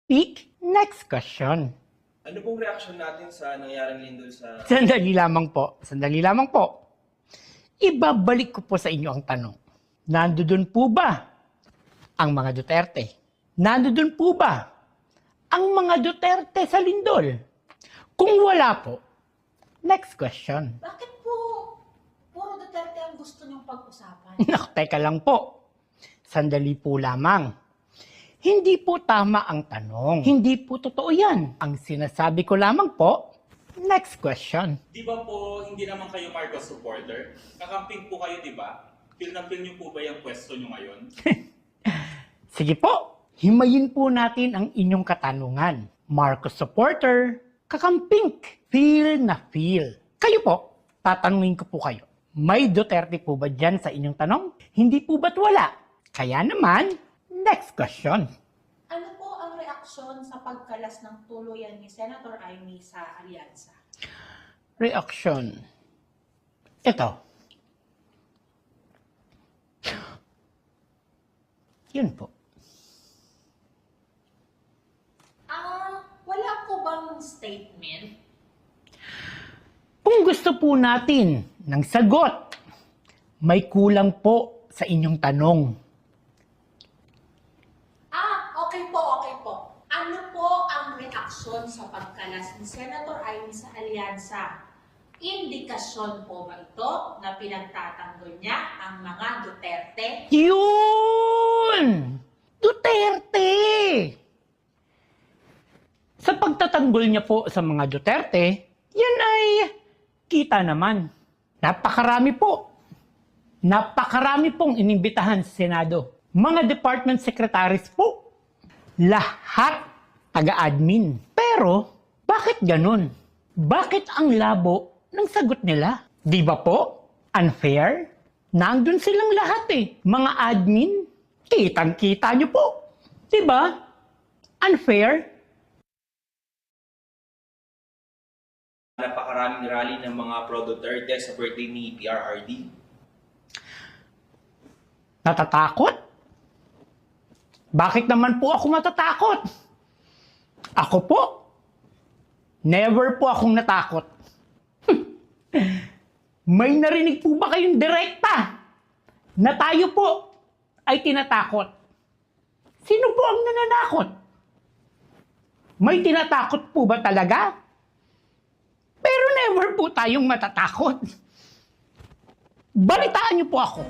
Pick next question. Ano pong reaksyon natin sa nangyaring lindol sa... Sandali lamang po. Sandali lamang po. Ibabalik ko po sa inyo ang tanong. Nandoon po ba ang mga Duterte? Nandoon po ba ang mga Duterte sa lindol? Kung wala po, next question. Bakit po puro Duterte ang gusto niyong pag-usapan? Naku, teka lang po. Sandali po lamang. Hindi po tama ang tanong. Hindi po totoo yan. Ang sinasabi ko lamang po, next question. Di ba po, hindi naman kayo Marcos supporter? Kakamping po kayo, di ba? Feel na feel niyo po ba yung pwesto niyo ngayon? Sige po, himayin po natin ang inyong katanungan. Marcos supporter, kakamping, feel na feel. Kayo po, tatanungin ko po kayo. May Duterte po ba dyan sa inyong tanong? Hindi po ba't wala? Kaya naman, next question. Ano po ang reaksyon sa pagkalas ng tuluyan ni Senator Amy sa alyansa? Reaction. Ito. Yun po. Wala po bang statement? Kung gusto po natin ng sagot, may kulang po sa inyong tanong. Okay po. Ano po ang reaksyon sa pagkalas ni Senator Amy sa alyansa? Indikasyon po ba ito na pinagtatanggol niya ang mga Duterte? Yun! Duterte! Sa pagtatanggol niya po sa mga Duterte, yan ay kita naman. Napakarami po. Napakarami pong inimbitahan sa Senado. Mga department secretaries po. Lahat taga-admin. Pero, bakit ganun? Bakit ang labo ng sagot nila? Di ba po? Unfair? Nandun silang lahat eh. Mga admin. Kitang-kita nyo po. Di ba? Unfair? Napakaraming rally ng mga pro-Duterte sa birthday ni PRRD. Natatakot? Bakit naman po ako matatakot? Ako po, never po akong natakot. May narinig po ba kayong direkta na tayo po ay tinatakot? Sino po ang nananakot? May tinatakot po ba talaga? Pero never po tayong matatakot. Balitaan niyo po ako.